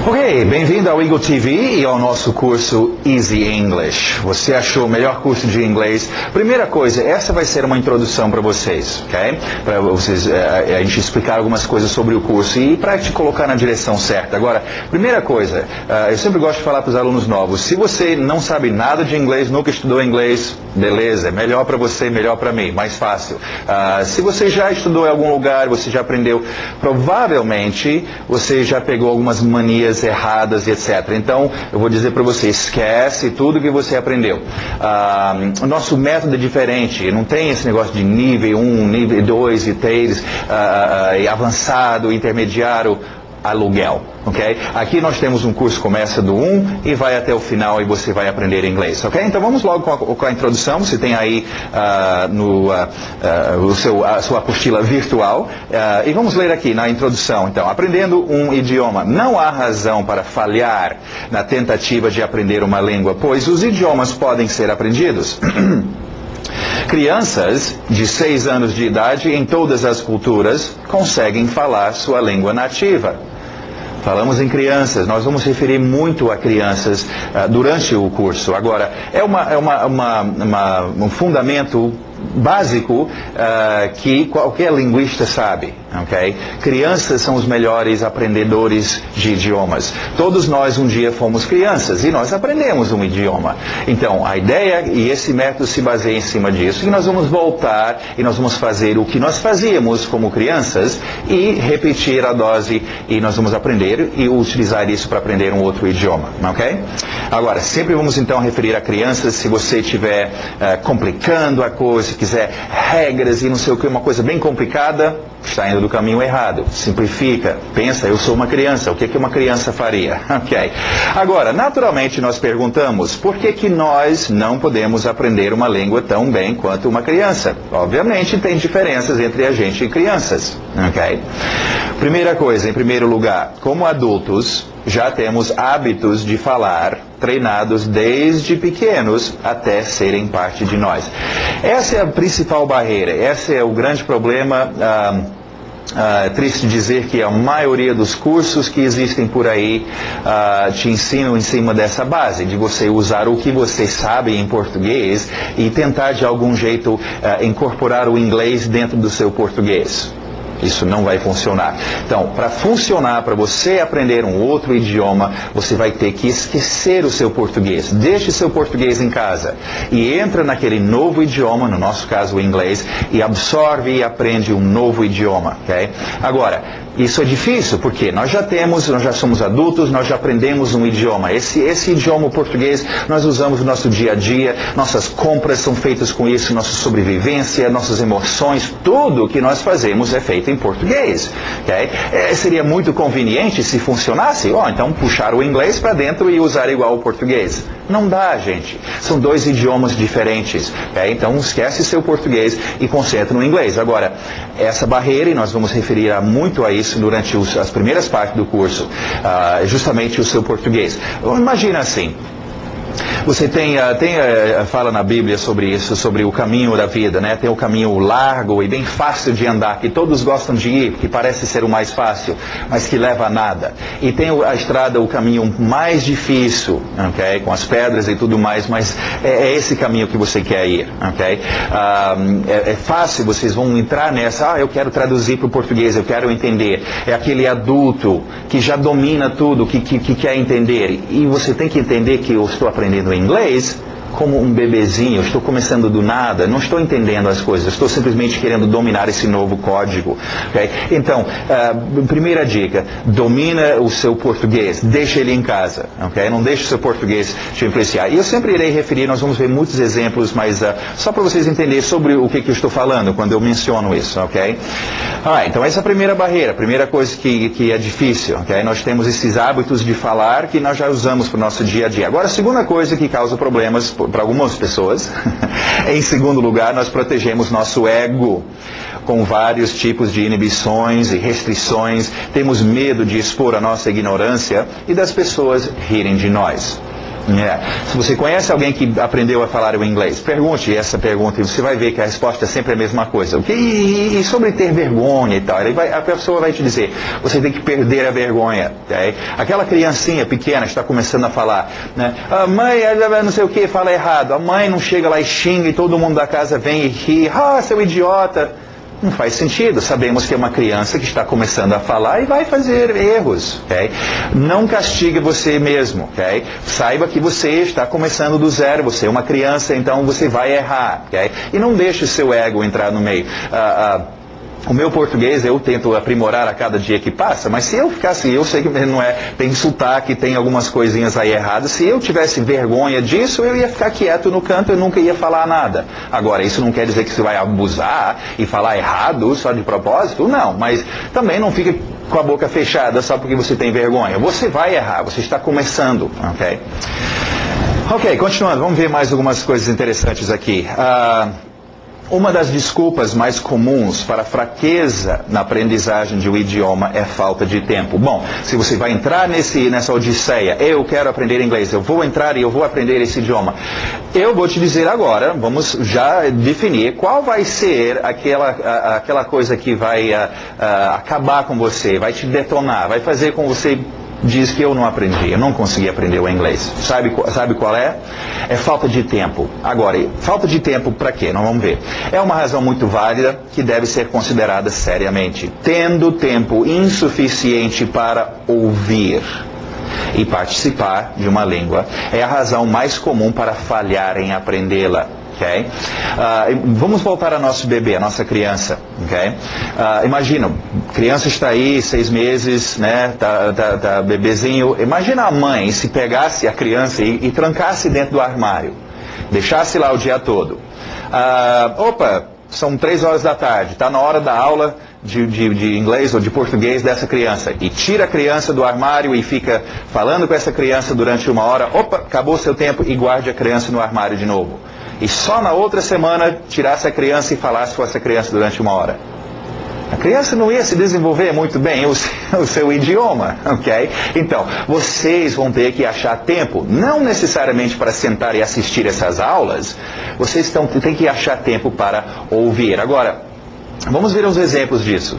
Ok, bem-vindo ao Eagle TV e ao nosso curso Easy English. Você achou o melhor curso de inglês? Primeira coisa, essa vai ser uma introdução para vocês, ok? Para vocês, a gente explicar algumas coisas sobre o curso e para te colocar na direção certa. Agora, primeira coisa, eu sempre gosto de falar para os alunos novos, se você não sabe nada de inglês, nunca estudou inglês, beleza, melhor para você, melhor para mim, mais fácil. Se você já estudou em algum lugar, você já aprendeu, provavelmente você já pegou algumas manias erradas e etc. Então, eu vou dizer para você, esquece tudo que você aprendeu. O nosso método é diferente, não tem esse negócio de nível 1, nível 2 e 3, avançado, intermediário, aluguel, ok? Aqui nós temos um curso que começa do 1 e vai até o final e você vai aprender inglês, ok? Então vamos logo com a introdução. Você tem aí a sua apostila virtual e vamos ler aqui na introdução. Então, aprendendo um idioma. Não há razão para falhar na tentativa de aprender uma língua, pois os idiomas podem ser aprendidos. Crianças de 6 anos de idade em todas as culturas conseguem falar sua língua nativa. Falamos em crianças, nós vamos referir muito a crianças durante o curso. Agora, é um fundamento básico que qualquer linguista sabe, ok? Crianças são os melhores aprendedores de idiomas. Todos nós um dia fomos crianças e nós aprendemos um idioma. Então, a ideia e esse método se baseia em cima disso. E nós vamos voltar e nós vamos fazer o que nós fazíamos como crianças e repetir a dose e nós vamos aprender e utilizar isso para aprender um outro idioma, ok? Agora, sempre vamos então referir a crianças. Se você estiver complicando a coisa, se quiser regras e não sei o que, uma coisa bem complicada, está indo do caminho errado. Simplifica, pensa, eu sou uma criança, o que uma criança faria? Ok. Agora, naturalmente nós perguntamos, por que nós não podemos aprender uma língua tão bem quanto uma criança? Obviamente tem diferenças entre a gente e crianças, ok? Primeira coisa, em primeiro lugar, como adultos, já temos hábitos de falar treinados desde pequenos até serem parte de nós. Essa é a principal barreira, esse é o grande problema. É triste dizer que a maioria dos cursos que existem por aí te ensinam em cima dessa base, de você usar o que você sabe em português e tentar de algum jeito incorporar o inglês dentro do seu português. Isso não vai funcionar. Então, para funcionar, para você aprender um outro idioma, você vai ter que esquecer o seu português. Deixe seu português em casa e entra naquele novo idioma, no nosso caso o inglês, e absorve e aprende um novo idioma, ok? Agora, isso é difícil porque nós já somos adultos, nós já aprendemos um idioma. Esse idioma, o português, nós usamos no nosso dia a dia, nossas compras são feitas com isso, nossa sobrevivência, nossas emoções, tudo que nós fazemos é feito em português, ok? Seria muito conveniente se funcionasse, então puxar o inglês para dentro e usar igual o português. Não dá, gente. São dois idiomas diferentes, ok? Então esquece seu português e concentra no inglês. Agora, essa barreira, e nós vamos referir muito a isso durante as primeiras partes do curso, justamente o seu português. Imagina assim. Você fala na Bíblia sobre isso, sobre o caminho da vida, né? Tem o caminho largo e bem fácil de andar, que todos gostam de ir, que parece ser o mais fácil, mas que leva a nada. E tem a estrada, o caminho mais difícil, ok? Com as pedras e tudo mais, mas é esse caminho que você quer ir, ok? É fácil, vocês vão entrar nessa, eu quero traduzir para o português, eu quero entender. É aquele adulto que já domina tudo, que quer entender. E você tem que entender que eu estou aprendendo inglês como um bebezinho, eu estou começando do nada, não estou entendendo as coisas, estou simplesmente querendo dominar esse novo código, ok? Então, primeira dica, domina o seu português, deixa ele em casa, ok? Não deixe o seu português te influenciar. E eu sempre irei referir, nós vamos ver muitos exemplos, mas só para vocês entenderem sobre o que eu estou falando quando eu menciono isso, ok? Então essa é a primeira barreira, a primeira coisa que é difícil, ok? Nós temos esses hábitos de falar que nós já usamos para o nosso dia a dia. Agora, a segunda coisa que causa problemas para algumas pessoas, em segundo lugar, nós protegemos nosso ego com vários tipos de inibições e restrições. Temos medo de expor a nossa ignorância e das pessoas rirem de nós. Se você conhece alguém que aprendeu a falar o inglês, pergunte essa pergunta e você vai ver que a resposta é sempre a mesma coisa. E sobre ter vergonha e tal, a pessoa vai te dizer, você tem que perder a vergonha. Okay? Aquela criancinha pequena está começando a falar, né? A mãe, não sei o que, fala errado. A mãe não chega lá e xinga e todo mundo da casa vem e ri. Ah, seu idiota. Não faz sentido. Sabemos que é uma criança que está começando a falar e vai fazer erros. Okay? Não castigue você mesmo. Okay? Saiba que você está começando do zero. Você é uma criança, então você vai errar. Okay? E não deixe o seu ego entrar no meio. O meu português eu tento aprimorar a cada dia que passa, mas se eu ficasse, eu sei que não é, tem sotaque, tem algumas coisinhas aí erradas, se eu tivesse vergonha disso, eu ia ficar quieto no canto, eu nunca ia falar nada. Agora, isso não quer dizer que você vai abusar e falar errado só de propósito, não, mas também não fique com a boca fechada só porque você tem vergonha. Você vai errar, você está começando, ok? Ok, continuando, vamos ver mais algumas coisas interessantes aqui. Uma das desculpas mais comuns para a fraqueza na aprendizagem de um idioma é falta de tempo. Bom, se você vai entrar nessa odisseia, eu quero aprender inglês, eu vou entrar e eu vou aprender esse idioma. Eu vou te dizer agora, vamos já definir qual vai ser aquela coisa que vai acabar com você, vai te detonar, vai fazer com você diz que eu não aprendi, eu não consegui aprender o inglês. Sabe qual é? É falta de tempo. Agora, falta de tempo para quê? Nós vamos ver. É uma razão muito válida que deve ser considerada seriamente. Tendo tempo insuficiente para ouvir e participar de uma língua é a razão mais comum para falhar em aprendê-la. Okay? Vamos voltar ao nosso bebê, a nossa criança. Okay? Imagina, criança está aí, 6 meses, né? Tá bebezinho. Imagina a mãe se pegasse a criança e trancasse dentro do armário. Deixasse lá o dia todo. São 3 horas da tarde, está na hora da aula de inglês ou de português dessa criança. E tira a criança do armário e fica falando com essa criança durante 1 hora. Acabou o seu tempo e guarde a criança no armário de novo. E só na outra semana tirasse a criança e falasse com essa criança durante 1 hora. A criança não ia se desenvolver muito bem o seu idioma, ok? Então, vocês vão ter que achar tempo, não necessariamente para sentar e assistir essas aulas, vocês têm que achar tempo para ouvir. Agora, vamos ver uns exemplos disso.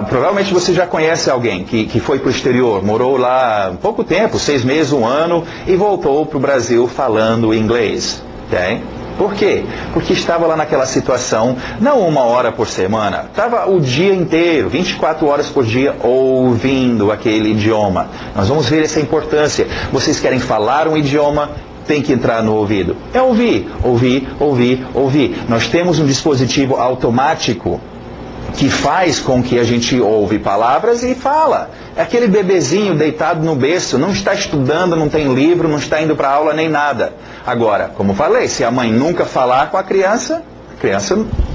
Provavelmente você já conhece alguém que foi para o exterior, morou lá pouco tempo, 6 meses, 1 ano, e voltou para o Brasil falando inglês, ok? Por quê? Porque estava lá naquela situação, não 1 hora por semana, estava o dia inteiro, 24 horas por dia, ouvindo aquele idioma. Nós vamos ver essa importância. Vocês querem falar um idioma, tem que entrar no ouvido. É ouvir, ouvir, ouvir, ouvir. Nós temos um dispositivo automático que faz com que a gente ouve palavras e fala. É aquele bebezinho deitado no berço, não está estudando, não tem livro, não está indo para aula nem nada. Agora, como falei, se a mãe nunca falar com a criança,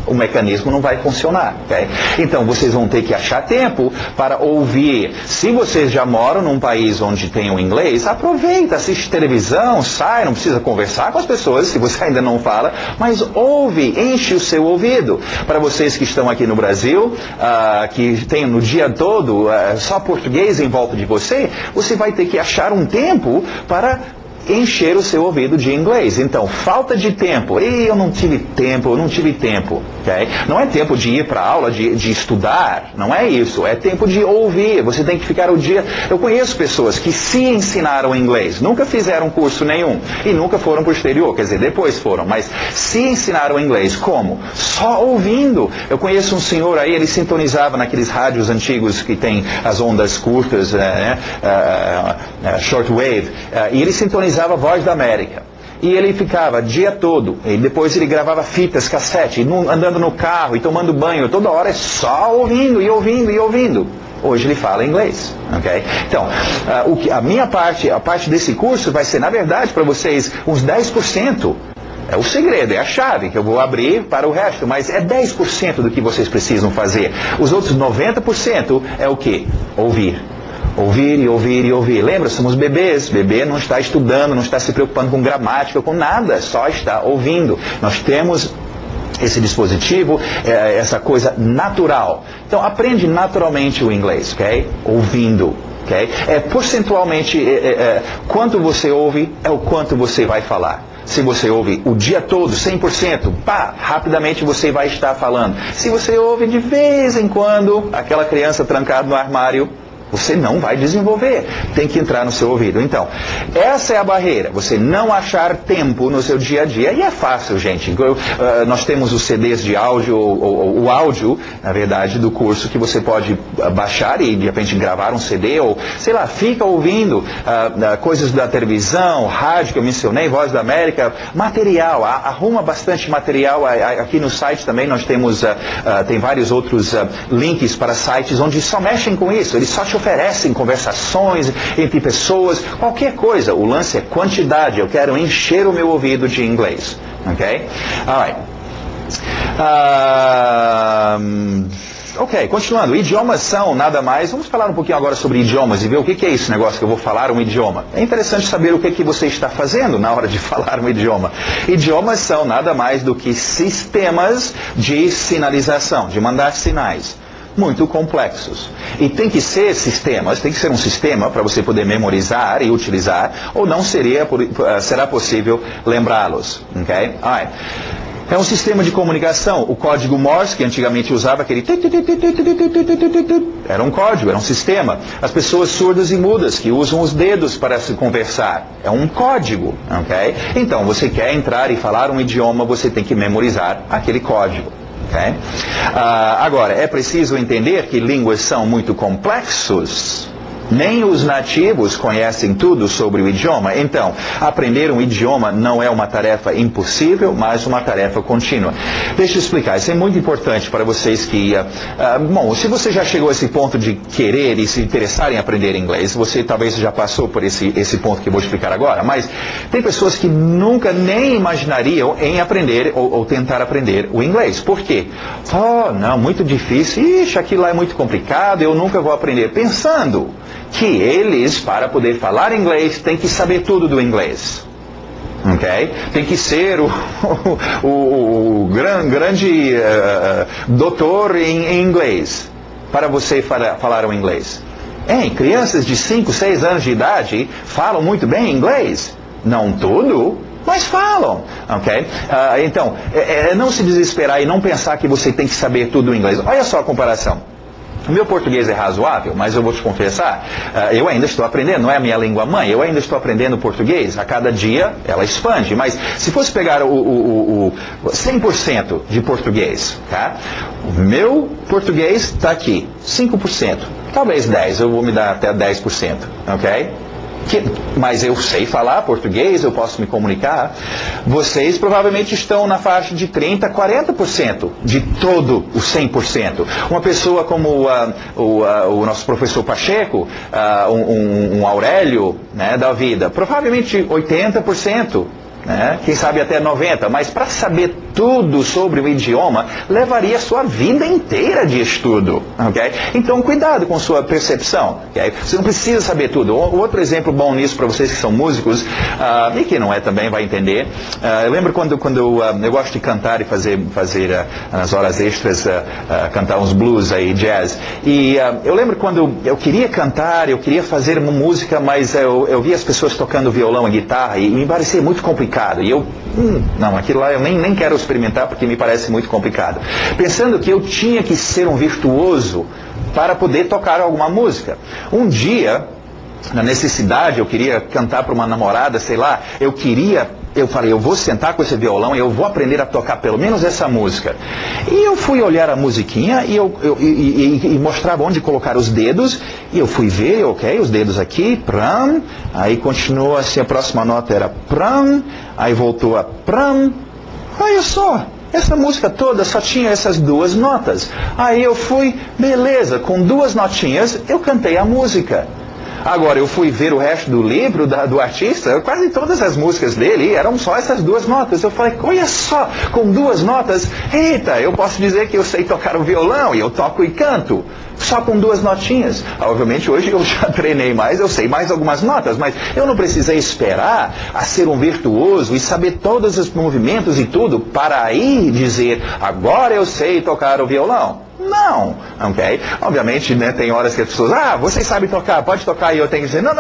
o mecanismo não vai funcionar. Okay? Então, vocês vão ter que achar tempo para ouvir. Se vocês já moram num país onde tem o inglês, aproveita, assiste televisão, sai, não precisa conversar com as pessoas, se você ainda não fala, mas ouve, enche o seu ouvido. Para vocês que estão aqui no Brasil, que tem no dia todo só português em volta de você, você vai ter que achar um tempo para encher o seu ouvido de inglês. Então, falta de tempo. Eu não tive tempo. Okay? Não é tempo de ir para a aula, de estudar. Não é isso. É tempo de ouvir. Você tem que ficar o dia... Eu conheço pessoas que se ensinaram inglês, nunca fizeram curso nenhum e nunca foram para o exterior. Quer dizer, depois foram. Mas se ensinaram inglês. Como? Só ouvindo. Eu conheço um senhor aí, ele sintonizava naqueles rádios antigos que tem as ondas curtas, shortwave, e ele sintonizava a Voz da América. E ele ficava o dia todo, e depois ele gravava fitas, cassete, andando no carro e tomando banho, toda hora é só ouvindo e ouvindo e ouvindo. Hoje ele fala inglês, ok? Então, a minha parte, a parte desse curso vai ser, na verdade, para vocês, uns 10%. É o segredo, é a chave que eu vou abrir para o resto, mas é 10% do que vocês precisam fazer. Os outros 90% é o quê? Ouvir. Ouvir e ouvir e ouvir. Lembra, somos bebês. Bebê não está estudando, não está se preocupando com gramática, com nada, só está ouvindo. Nós temos esse dispositivo, essa coisa natural. Então, aprende naturalmente o inglês, ok? Ouvindo. Okay? Percentualmente, quanto você ouve é o quanto você vai falar. Se você ouve o dia todo, 100%, rapidamente você vai estar falando. Se você ouve de vez em quando, aquela criança trancada no armário, você não vai desenvolver. Tem que entrar no seu ouvido. Então, essa é a barreira. Você não achar tempo no seu dia a dia. E é fácil, gente. Nós temos os CDs de áudio, o áudio, na verdade, do curso, que você pode baixar e, de repente, gravar um CD, ou, sei lá, fica ouvindo coisas da televisão, rádio, que eu mencionei, Voz da América, material. Arruma bastante material. Aqui no site também nós temos, tem vários outros links para sites onde só mexem com isso. Eles só te oferecem conversações entre pessoas, qualquer coisa. O lance é quantidade. Eu quero encher o meu ouvido de inglês. Ok? Alright. Ok, continuando. Idiomas são nada mais. Vamos falar um pouquinho agora sobre idiomas e ver o que é esse negócio que eu vou falar um idioma. É interessante saber o que você está fazendo na hora de falar um idioma. Idiomas são nada mais do que sistemas de sinalização, de mandar sinais. Muito complexos. E tem que ser sistemas, tem que ser um sistema para você poder memorizar e utilizar, ou não será possível lembrá-los. Okay? É um sistema de comunicação. O código Morse, que antigamente usava aquele... Era um código, era um sistema. As pessoas surdas e mudas, que usam os dedos para se conversar. É um código. Okay? Então, você quer entrar e falar um idioma, você tem que memorizar aquele código. Okay? Agora, é preciso entender que línguas são muito complexos. Nem os nativos conhecem tudo sobre o idioma. Então, aprender um idioma não é uma tarefa impossível, mas uma tarefa contínua. Deixa eu explicar. Isso é muito importante para vocês que... bom, se você já chegou a esse ponto de querer e se interessar em aprender inglês, você talvez já passou por esse ponto que eu vou explicar agora, mas tem pessoas que nunca nem imaginariam em aprender ou tentar aprender o inglês. Por quê? Não, muito difícil. Ixi, aquilo lá é muito complicado, eu nunca vou aprender. Pensando que eles, para poder falar inglês, têm que saber tudo do inglês. Okay? Tem que ser o grande doutor em inglês para você falar o inglês. Crianças de 5, 6 anos de idade falam muito bem inglês? Não tudo, mas falam. Okay? Então, não se desesperar e não pensar que você tem que saber tudo o inglês. Olha só a comparação. O meu português é razoável, mas eu vou te confessar, eu ainda estou aprendendo, não é a minha língua mãe, eu ainda estou aprendendo português, a cada dia ela expande, mas se fosse pegar o 100% de português, tá? O meu português está aqui, 5%, talvez 10%, eu vou me dar até 10%, ok? Mas eu sei falar português, eu posso me comunicar. Vocês provavelmente estão na faixa de 30%, 40% de todo o 100%. Uma pessoa como o nosso professor Pacheco, um Aurélio, né, da vida, provavelmente 80%. Né? Quem sabe até 90%, mas para saber tudo sobre o idioma, levaria sua vida inteira de estudo. Okay? Então, cuidado com sua percepção. Okay? Você não precisa saber tudo. Outro exemplo bom nisso para vocês que são músicos, e que não é também, vai entender. Eu lembro quando eu gosto de cantar e fazer nas horas extras, cantar uns blues aí, jazz. E eu lembro quando eu queria cantar, eu queria fazer uma música, mas eu via as pessoas tocando violão e guitarra e me parecia muito complicado. E eu, não, aquilo lá eu nem quero experimentar porque me parece muito complicado. Pensando que eu tinha que ser um virtuoso para poder tocar alguma música. Um dia, na necessidade, eu queria cantar para uma namorada, sei lá, eu falei, eu vou sentar com esse violão e eu vou aprender a tocar pelo menos essa música. E eu fui olhar a musiquinha e mostrava onde colocar os dedos. E eu fui ver, ok, os dedos aqui, pram. Aí continua assim, a próxima nota era pram. Aí voltou a pram. Olha só, essa música toda só tinha essas duas notas. Aí eu fui, beleza, com 2 notinhas eu cantei a música. Agora, eu fui ver o resto do livro do artista, quase todas as músicas dele eram só essas 2 notas. Eu falei, olha só, com 2 notas, eita, eu posso dizer que eu sei tocar o violão, e eu toco e canto, só com 2 notinhas. Obviamente, hoje eu já treinei mais, eu sei mais algumas notas, mas eu não precisei esperar a ser um virtuoso e saber todos os movimentos e tudo, para aí dizer, agora eu sei tocar o violão. Não, ok? Obviamente, né, tem horas que as pessoas, você sabe tocar, pode tocar, e eu tenho que dizer, não,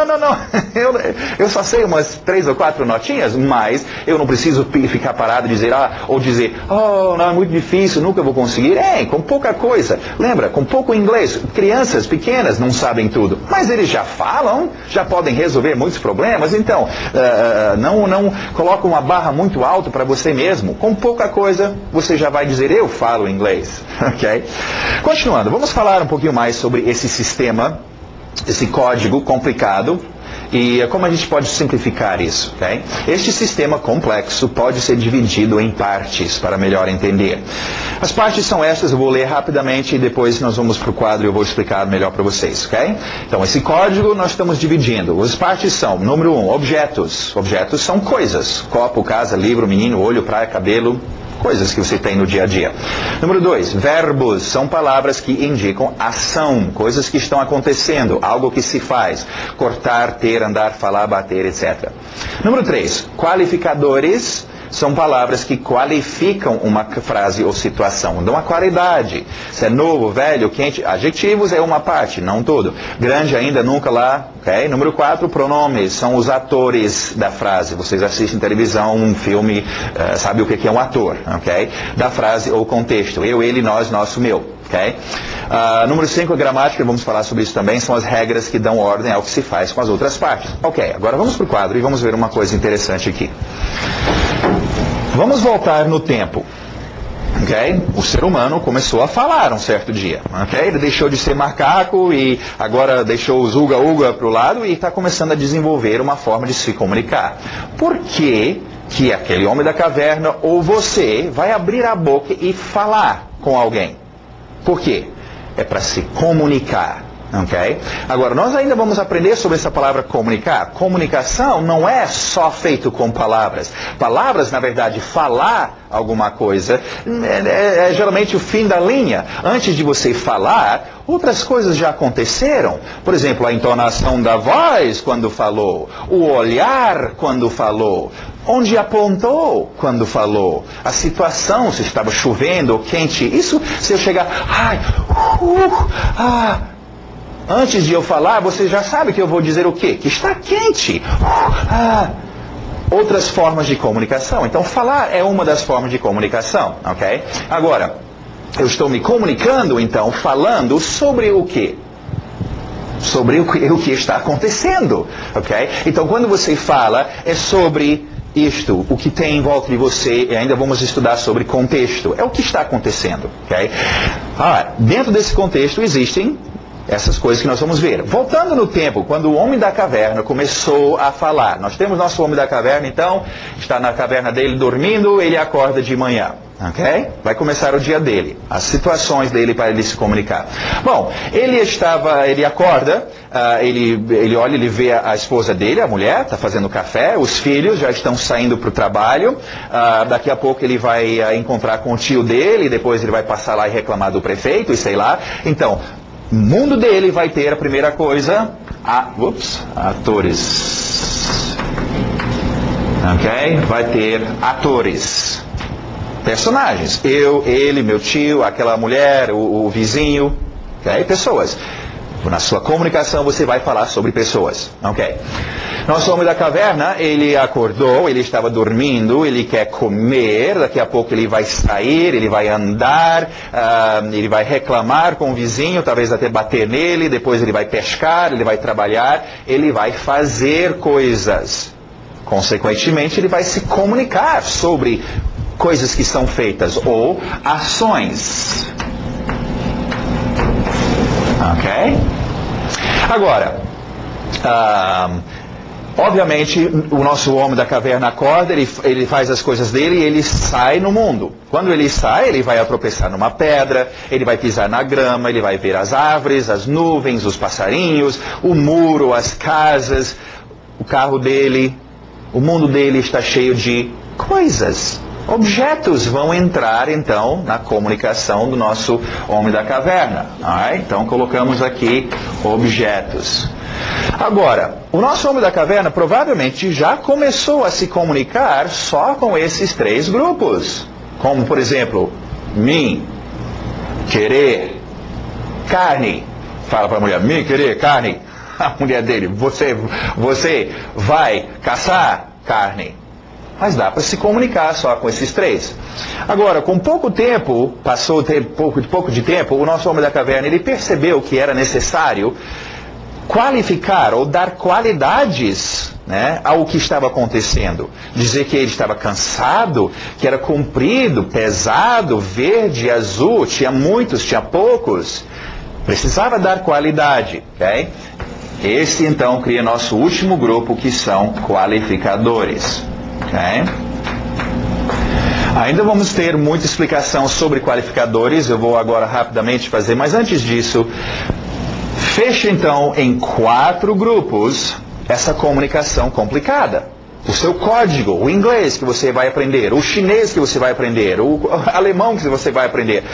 eu só sei umas 3 ou 4 notinhas, mas eu não preciso ficar parado e dizer, ou dizer, não, é muito difícil, nunca vou conseguir. Com pouca coisa. Lembra, com pouco inglês, crianças pequenas não sabem tudo, mas eles já falam, já podem resolver muitos problemas, então, não coloca uma barra muito alta para você mesmo. Com pouca coisa, você já vai dizer, eu falo inglês, ok? Continuando, vamos falar um pouquinho mais sobre esse sistema, esse código complicado e como a gente pode simplificar isso, ok? Este sistema complexo pode ser dividido em partes para melhor entender. As partes são estas, eu vou ler rapidamente e depois nós vamos para o quadro e eu vou explicar melhor para vocês, ok? Então, esse código nós estamos dividindo. As partes são, número 1, objetos. Objetos são coisas. Copo, casa, livro, menino, olho, praia, cabelo, coisas que você tem no dia a dia. Número 2, verbos são palavras que indicam ação, coisas que estão acontecendo, algo que se faz, cortar, ter, andar, falar, bater, etc. Número 3, qualificadores são palavras que qualificam uma frase ou situação, dão a qualidade. Se é novo, velho, quente, adjetivos é uma parte, não todo. Grande ainda, nunca lá, ok? Número 4, pronomes, são os atores da frase. Vocês assistem televisão, um filme, sabe o que é um ator, ok? Da frase ou contexto, eu, ele, nós, nosso, meu. Okay? Número 5, a gramática, vamos falar sobre isso também, são as regras que dão ordem ao que se faz com as outras partes. Ok, agora vamos para o quadro e vamos ver uma coisa interessante aqui. Vamos voltar no tempo. Okay? O ser humano começou a falar um certo dia. Okay? Ele deixou de ser macaco e agora deixou os uga-uga para o lado e está começando a desenvolver uma forma de se comunicar. Por que aquele homem da caverna ou você vai abrir a boca e falar com alguém? Por quê? É para se comunicar. Okay? Agora, nós ainda vamos aprender sobre essa palavra comunicar. Comunicação não é só feito com palavras. Palavras, na verdade, falar alguma coisa é geralmente o fim da linha. Antes de você falar, outras coisas já aconteceram. Por exemplo, a entonação da voz quando falou, o olhar quando falou, onde apontou quando falou, a situação, se estava chovendo ou quente. Isso, se eu chegar, antes de eu falar, você já sabe que eu vou dizer o quê? Que está quente. Outras formas de comunicação. Então, falar é uma das formas de comunicação, ok? Agora, eu estou me comunicando, então, falando sobre o quê? Sobre o que está acontecendo, ok? Então, quando você fala, é sobre isto, o que tem em volta de você, e ainda vamos estudar sobre contexto. É o que está acontecendo, ok? Dentro desse contexto existem essas coisas que nós vamos ver. Voltando no tempo, quando o homem da caverna começou a falar. Nós temos nosso homem da caverna, então, está na caverna dele dormindo, ele acorda de manhã. Ok? Vai começar o dia dele. As situações dele para ele se comunicar. Bom, ele acorda, ele olha, ele vê a esposa dele, a mulher, está fazendo café, os filhos já estão saindo para o trabalho, daqui a pouco ele vai encontrar com o tio dele, depois ele vai passar lá e reclamar do prefeito, e sei lá. Então, o mundo dele vai ter a primeira coisa, atores. Ok? Vai ter atores. Personagens. Eu, ele, meu tio, aquela mulher, o vizinho. Ok? Pessoas. Na sua comunicação você vai falar sobre pessoas. Ok? Nosso homem da caverna, ele acordou, ele estava dormindo, ele quer comer, daqui a pouco ele vai sair, ele vai andar, ele vai reclamar com o vizinho, talvez até bater nele, depois ele vai pescar, ele vai trabalhar, ele vai fazer coisas. Consequentemente, ele vai se comunicar sobre coisas que são feitas ou ações. Ok? Agora, obviamente, o nosso homem da caverna acorda, ele faz as coisas dele e ele sai no mundo. Quando ele sai, ele vai tropeçar numa pedra, ele vai pisar na grama, ele vai ver as árvores, as nuvens, os passarinhos, o muro, as casas, o carro dele. O mundo dele está cheio de coisas. Objetos vão entrar, então, na comunicação do nosso homem da caverna. Então, colocamos aqui objetos. Agora, o nosso homem da caverna provavelmente já começou a se comunicar só com esses 3 grupos. Como, por exemplo, mim, querer carne. Fala para a mulher, me querer carne. A mulher dele, você vai caçar carne. Mas dá para se comunicar só com esses três. Agora, com pouco tempo, pouco de tempo, o nosso homem da caverna, ele percebeu que era necessário qualificar ou dar qualidades, né, ao que estava acontecendo. Dizer que ele estava cansado, que era comprido, pesado, verde, azul, tinha muitos, tinha poucos. Precisava dar qualidade, ok? Esse então cria nosso último grupo, que são qualificadores, ok? Ainda vamos ter muita explicação sobre qualificadores, eu vou agora rapidamente fazer, mas antes disso, feche então em 4 grupos essa comunicação complicada. O seu código, o inglês que você vai aprender, o chinês que você vai aprender, o alemão que você vai aprender.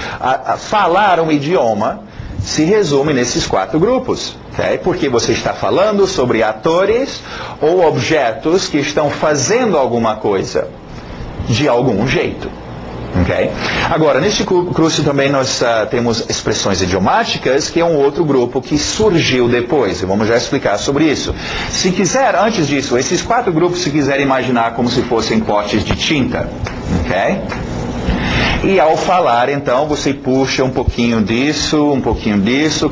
Falar um idioma se resume nesses 4 grupos. Okay? Porque você está falando sobre atores ou objetos que estão fazendo alguma coisa, de algum jeito. Okay? Agora, neste curso também nós temos expressões idiomáticas, que é um outro grupo que surgiu depois, e vamos já explicar sobre isso. Se quiser, antes disso, esses 4 grupos, se quiser imaginar como se fossem potes de tinta, ok? E ao falar, então, você puxa um pouquinho disso,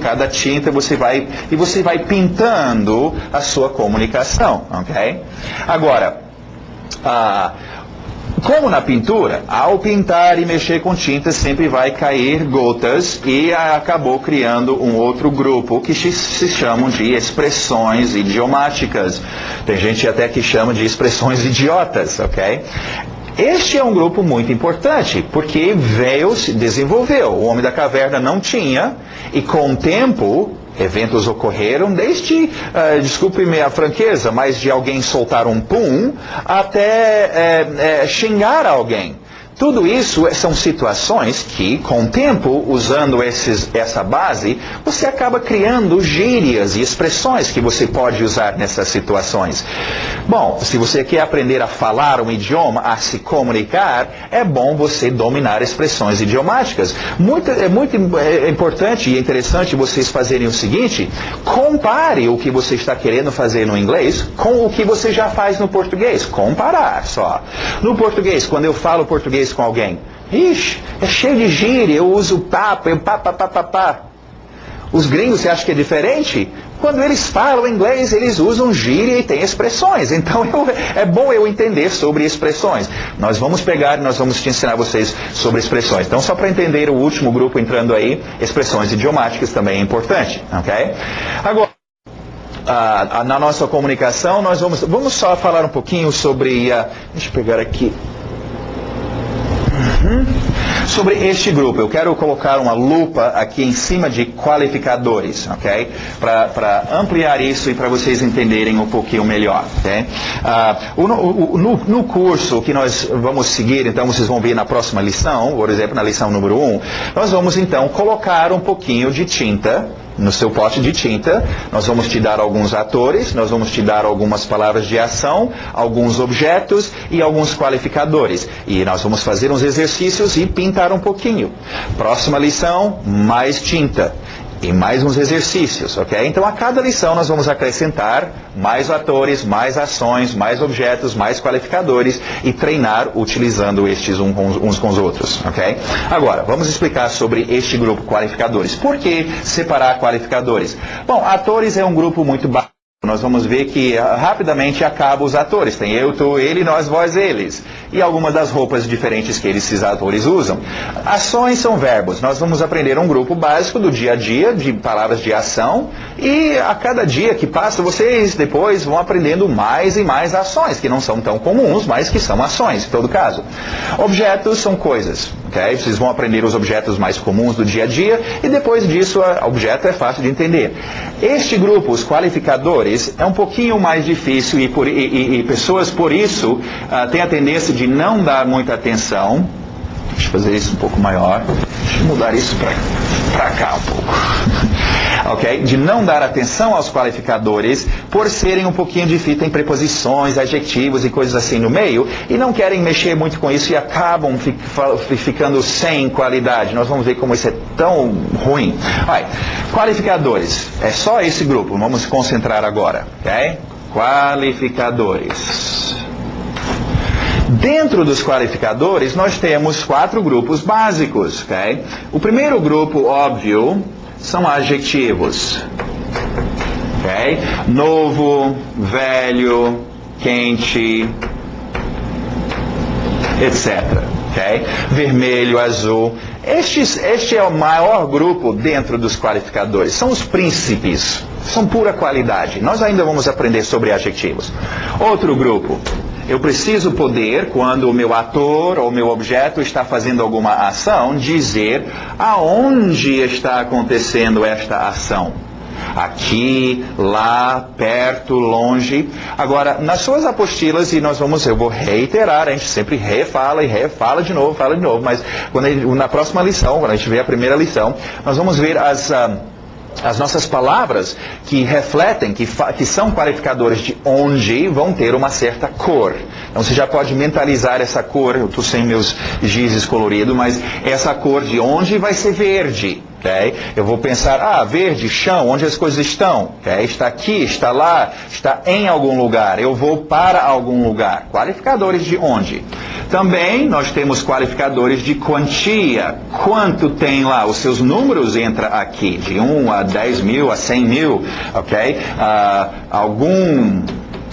cada tinta você vai pintando a sua comunicação, ok? Agora, como na pintura, ao pintar e mexer com tinta sempre vai cair gotas, e acabou criando um outro grupo que se chamam de expressões idiomáticas. Tem gente até que chama de expressões idiotas, ok? Este é um grupo muito importante, porque se desenvolveu. O homem da caverna não tinha, e com o tempo eventos ocorreram desde, desculpe-me a franqueza, mas de alguém soltar um pum até xingar alguém. Tudo isso são situações que, com o tempo, usando essa base, você acaba criando gírias e expressões que você pode usar nessas situações. Bom, se você quer aprender a falar um idioma, a se comunicar, é bom você dominar expressões idiomáticas. É muito importante e interessante vocês fazerem o seguinte: compare o que você está querendo fazer no inglês com o que você já faz no português. Comparar só. No português, quando eu falo português com alguém, é cheio de gíria, eu uso papo, pá. Os gringos, você acha que é diferente? Quando eles falam inglês, eles usam gíria e tem expressões. Então é bom eu entender sobre expressões. Nós vamos te ensinar vocês sobre expressões. Então, só para entender o último grupo entrando aí, expressões idiomáticas também é importante, ok? Agora, na nossa comunicação, nós vamos só falar um pouquinho sobre, deixa eu pegar aqui, sobre este grupo. Eu quero colocar uma lupa aqui em cima de qualificadores, ok? Para ampliar isso e para vocês entenderem um pouquinho melhor, ok? No curso que nós vamos seguir, então vocês vão ver na próxima lição, por exemplo, na lição número 1, nós vamos então colocar um pouquinho de tinta no seu pote de tinta. Nós vamos te dar alguns atores, nós vamos te dar algumas palavras de ação, alguns objetos e alguns qualificadores. E nós vamos fazer uns exercícios e pintar um pouquinho. Próxima lição, mais tinta. E mais uns exercícios, ok? Então, a cada lição nós vamos acrescentar mais atores, mais ações, mais objetos, mais qualificadores e treinar utilizando estes uns com os outros, ok? Agora, vamos explicar sobre este grupo qualificadores. Por que separar qualificadores? Bom, atores é um grupo muito básico. Nós vamos ver que rapidamente acaba os atores. Tem eu, tu, ele, nós, vós, eles. E algumas das roupas diferentes que esses atores usam. Ações são verbos. Nós vamos aprender um grupo básico do dia a dia, de palavras de ação. E a cada dia que passa, vocês depois vão aprendendo mais e mais ações, que não são tão comuns, mas que são ações, em todo caso. Objetos são coisas. Okay? Vocês vão aprender os objetos mais comuns do dia a dia. E depois disso, o objeto é fácil de entender. Este grupo, os qualificadores, é um pouquinho mais difícil e pessoas, por isso, têm a tendência de não dar muita atenção Deixa eu fazer isso um pouco maior. Deixa eu mudar isso para cá um pouco. Ok? De não dar atenção aos qualificadores por serem um pouquinho difíceis, tem preposições, adjetivos e coisas assim no meio, e não querem mexer muito com isso e acabam ficando sem qualidade. Nós vamos ver como isso é tão ruim. Qualificadores. É só esse grupo. Vamos se concentrar agora. Ok? Qualificadores. Dentro dos qualificadores, nós temos 4 grupos básicos. Ok? O primeiro grupo, óbvio, são adjetivos. Ok? Novo, velho, quente, etc. Okay? Vermelho, azul. Este é o maior grupo dentro dos qualificadores. São os príncipes. São pura qualidade. Nós ainda vamos aprender sobre adjetivos. Outro grupo. Eu preciso poder, quando o meu ator ou meu objeto está fazendo alguma ação, dizer aonde está acontecendo esta ação. Aqui, lá, perto, longe. Agora, nas suas apostilas, e eu vou reiterar, a gente sempre refala e refala de novo, fala de novo, mas na próxima lição, quando a gente vê a primeira lição, nós vamos ver as nossas palavras que refletem, que são qualificadores de onde, vão ter uma certa cor. Então você já pode mentalizar essa cor. Eu estou sem meus gizes coloridos, mas essa cor de onde vai ser verde. Okay? Eu vou pensar, verde, chão, onde as coisas estão. Okay? Está aqui, está lá, está em algum lugar. Eu vou para algum lugar. Qualificadores de onde. Também nós temos qualificadores de quantia. Quanto tem lá? Os seus números entram aqui, de 1 a 10 mil, a 100 mil. Okay? Algum,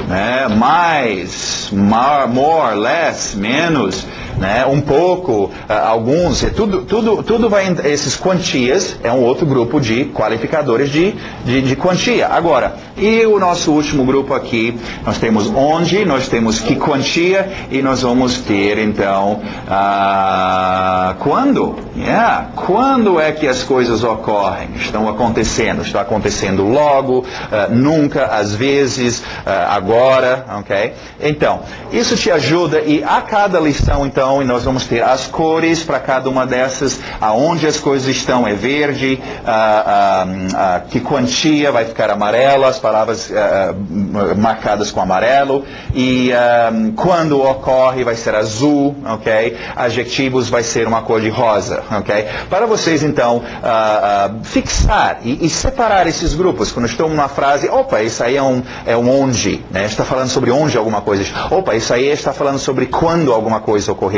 né? Mais, more, less, menos. Né, um pouco, alguns, tudo vai, esses quantias é um outro grupo de qualificadores de quantia. Agora, e o nosso último grupo aqui, nós temos onde, nós temos que quantia e nós vamos ter então, quando? Quando é que as coisas ocorrem? Estão acontecendo logo, nunca, às vezes, agora, ok? Então, isso te ajuda e a cada lição, então, e nós vamos ter as cores para cada uma dessas, aonde as coisas estão é verde, que quantia vai ficar amarela, as palavras marcadas com amarelo, e quando ocorre vai ser azul, ok? Adjetivos vai ser uma cor de rosa, ok? Para vocês então fixar e separar esses grupos, quando estão numa frase, isso aí é um onde, né? Está falando sobre onde alguma coisa, isso aí está falando sobre quando alguma coisa ocorreu.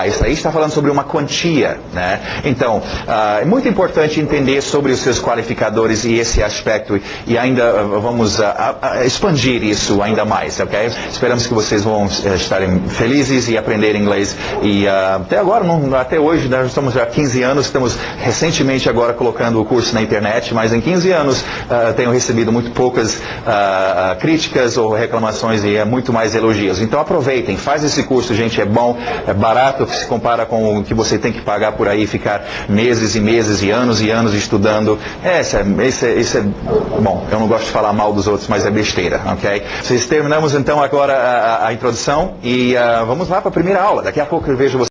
Isso aí está falando sobre uma quantia, né? Então, é muito importante entender sobre os seus qualificadores e esse aspecto, e ainda vamos expandir isso ainda mais, ok? Esperamos que vocês vão estarem felizes e aprender inglês, e até agora, até hoje, nós estamos há 15 anos, estamos recentemente agora colocando o curso na internet, mas em 15 anos tenho recebido muito poucas críticas ou reclamações e muito mais elogios. Então aproveitem, faz esse curso, gente, é bom, é barato, se compara com o que você tem que pagar por aí, ficar meses e meses e anos estudando. Bom, eu não gosto de falar mal dos outros, mas é besteira, ok? Terminamos então agora a introdução e vamos lá para a primeira aula. Daqui a pouco eu vejo você.